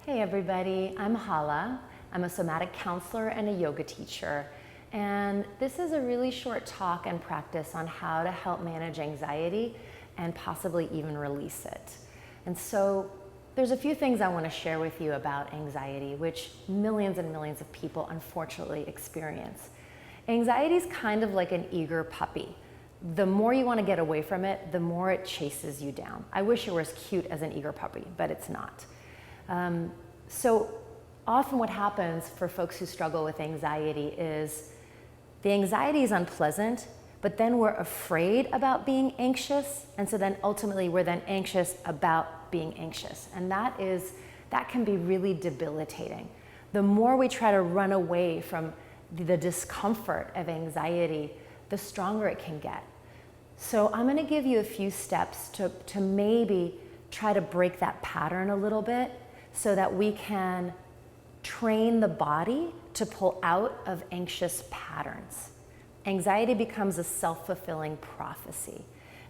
Hey everybody, I'm Hala. I'm a somatic counselor and a yoga teacher. And this is a really short talk and practice on how to help manage anxiety and possibly even release it. And so there's a few things I want to share with you about anxiety, which millions and millions of people unfortunately experience. Anxiety is kind of like an eager puppy. The more you want to get away from it, the more it chases you down. I wish it were as cute as an eager puppy, but it's not. So often what happens for folks who struggle with anxiety is the anxiety is unpleasant, but then we're afraid about being anxious, and so then ultimately we're then anxious about being anxious, and that can be really debilitating. The more we try to run away from the discomfort of anxiety, the stronger it can get. So I'm going to give you a few steps to maybe try to break that pattern a little bit so that we can train the body to pull out of anxious patterns. Anxiety becomes a self-fulfilling prophecy.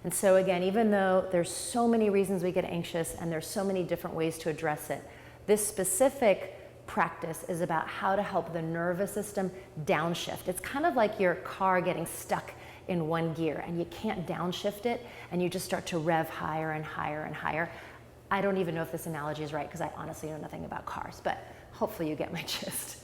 And so again, even though there's so many reasons we get anxious and there's so many different ways to address it, this specific practice is about how to help the nervous system downshift. It's kind of like your car getting stuck in one gear and you can't downshift it and you just start to rev higher and higher and higher. I don't even know if this analogy is right because I honestly know nothing about cars, but hopefully you get my gist.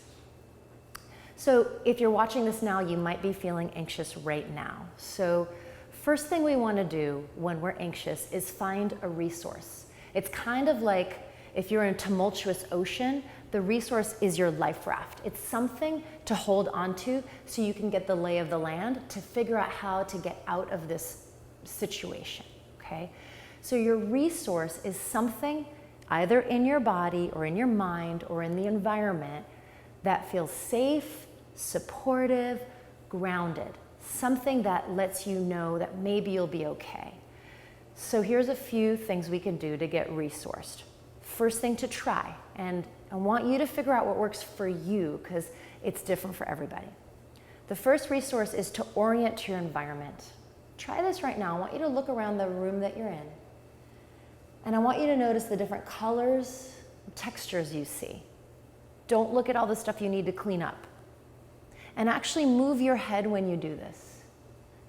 So if you're watching this now, you might be feeling anxious right now. So first thing we want to do when we're anxious is find a resource. It's kind of like if you're in a tumultuous ocean, the resource is your life raft. It's something to hold onto so you can get the lay of the land to figure out how to get out of this situation, okay? So your resource is something either in your body or in your mind or in the environment that feels safe, supportive, grounded, something that lets you know that maybe you'll be okay. So here's a few things we can do to get resourced. First thing to try, and I want you to figure out what works for you because it's different for everybody. The first resource is to orient to your environment. Try this right now. I want you to look around the room that you're in. And I want you to notice the different colors, textures you see. Don't look at all the stuff you need to clean up. And actually move your head when you do this.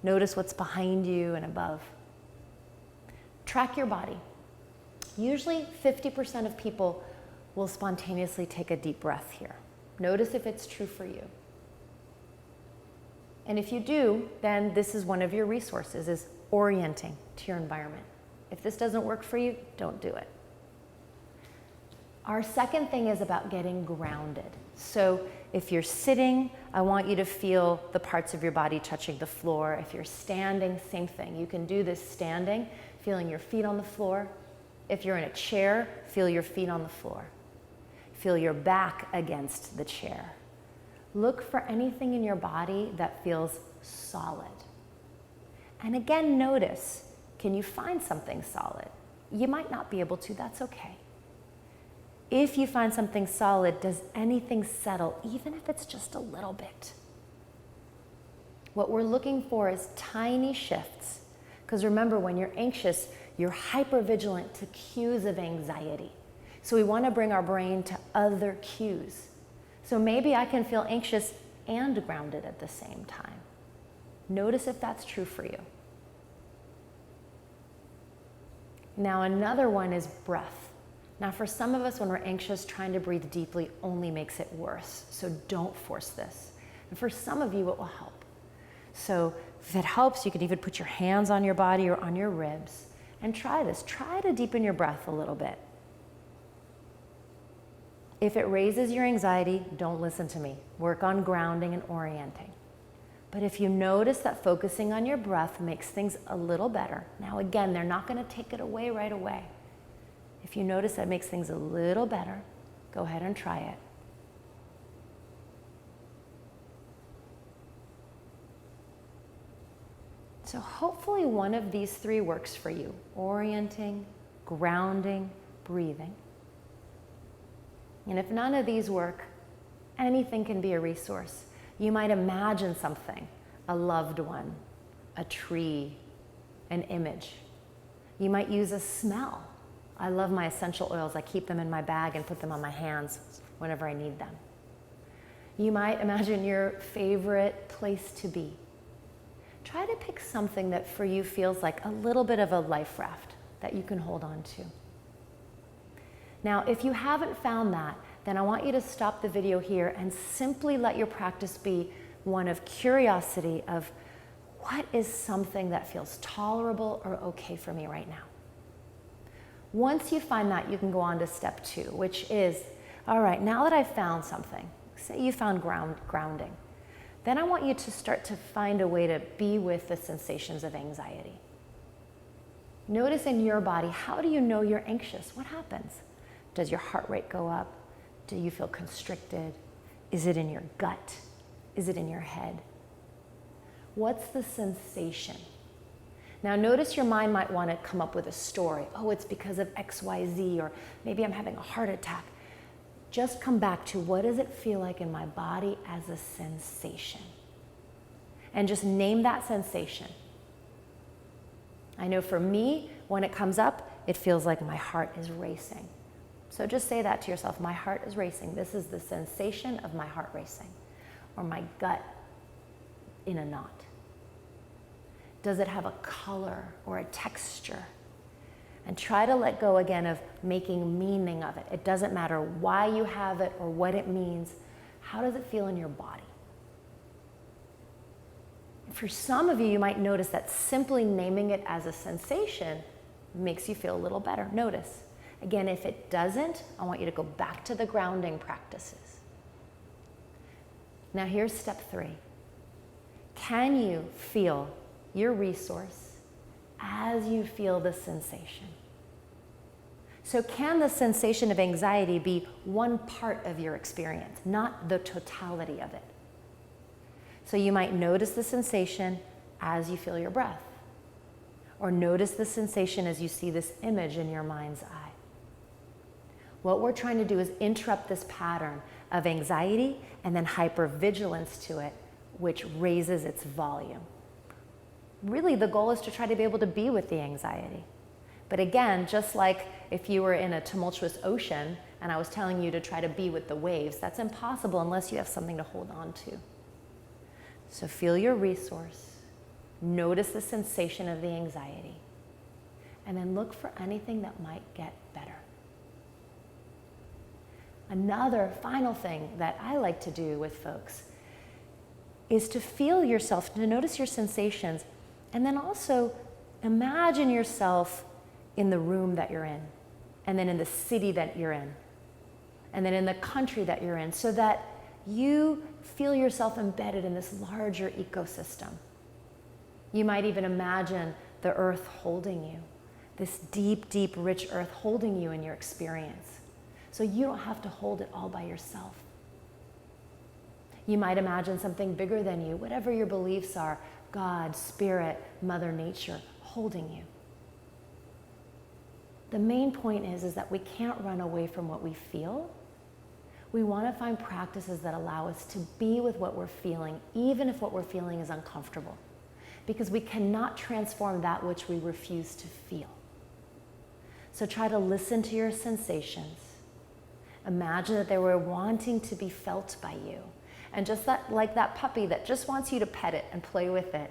Notice what's behind you and above. Track your body. Usually 50% of people will spontaneously take a deep breath here. Notice if it's true for you. And if you do, then this is one of your resources, is orienting to your environment. If this doesn't work for you, don't do it. Our second thing is about getting grounded. So if you're sitting, I want you to feel the parts of your body touching the floor. If you're standing, same thing. You can do this standing, feeling your feet on the floor. If you're in a chair, feel your feet on the floor. Feel your back against the chair. Look for anything in your body that feels solid. And again, notice, can you find something solid? You might not be able to, that's okay. If you find something solid, does anything settle, even if it's just a little bit? What we're looking for is tiny shifts. Because remember, when you're anxious, you're hypervigilant to cues of anxiety. So we want to bring our brain to other cues. So maybe I can feel anxious and grounded at the same time. Notice if that's true for you. Now another one is breath. Now for some of us, when we're anxious, trying to breathe deeply only makes it worse. So don't force this. And for some of you, it will help. So if it helps, you can even put your hands on your body or on your ribs and try this. Try to deepen your breath a little bit. If it raises your anxiety, don't listen to me. Work on grounding and orienting. But if you notice that focusing on your breath makes things a little better, now again, they're not going to take it away right away. If you notice that makes things a little better, go ahead and try it. So hopefully one of these three works for you: orienting, grounding, breathing. And if none of these work, anything can be a resource. You might imagine something, a loved one, a tree, an image. You might use a smell, I love my essential oils. I keep them in my bag and put them on my hands whenever I need them. You might imagine your favorite place to be. Try to pick something that for you feels like a little bit of a life raft that you can hold on to. Now, if you haven't found that, then I want you to stop the video here and simply let your practice be one of curiosity of what is something that feels tolerable or okay for me right now. Once you find that, you can go on to step 2, which is, all right, now that I've found something, say you found grounding, then I want you to start to find a way to be with the sensations of anxiety. Notice in your body, how do you know you're anxious? What happens? Does your heart rate go up? Do you feel constricted? Is it in your gut? Is it in your head? What's the sensation? Now notice your mind might want to come up with a story. Oh, it's because of X, Y, Z, or maybe I'm having a heart attack. Just come back to what does it feel like in my body as a sensation? And just name that sensation. I know for me, when it comes up, it feels like my heart is racing. So just say that to yourself, my heart is racing. This is the sensation of my heart racing, or my gut in a knot. Does it have a color or a texture? And try to let go again of making meaning of it. It doesn't matter why you have it or what it means. How does it feel in your body? For some of you, you might notice that simply naming it as a sensation makes you feel a little better. Notice. Again, if it doesn't, I want you to go back to the grounding practices. Now here's step 3. Can you feel your resource as you feel the sensation? So can the sensation of anxiety be one part of your experience, not the totality of it? So you might notice the sensation as you feel your breath, or notice the sensation as you see this image in your mind's eye. What we're trying to do is interrupt this pattern of anxiety and then hypervigilance to it, which raises its volume. Really, the goal is to try to be able to be with the anxiety. But again, just like if you were in a tumultuous ocean and I was telling you to try to be with the waves, that's impossible unless you have something to hold on to. So feel your resource, notice the sensation of the anxiety, and then look for anything that might get better. Another final thing that I like to do with folks is to feel yourself, to notice your sensations, and then also imagine yourself in the room that you're in, and then in the city that you're in, and then in the country that you're in, so that you feel yourself embedded in this larger ecosystem. You might even imagine the earth holding you, this deep, deep, rich earth holding you in your experience. So you don't have to hold it all by yourself. You might imagine something bigger than you, whatever your beliefs are, God, Spirit, Mother Nature, holding you. The main point is that we can't run away from what we feel. We want to find practices that allow us to be with what we're feeling, even if what we're feeling is uncomfortable, because we cannot transform that which we refuse to feel. So try to listen to your sensations. Imagine that they were wanting to be felt by you. And just like that puppy that just wants you to pet it and play with it,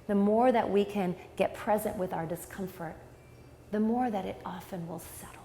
the more that we can get present with our discomfort, the more that it often will settle.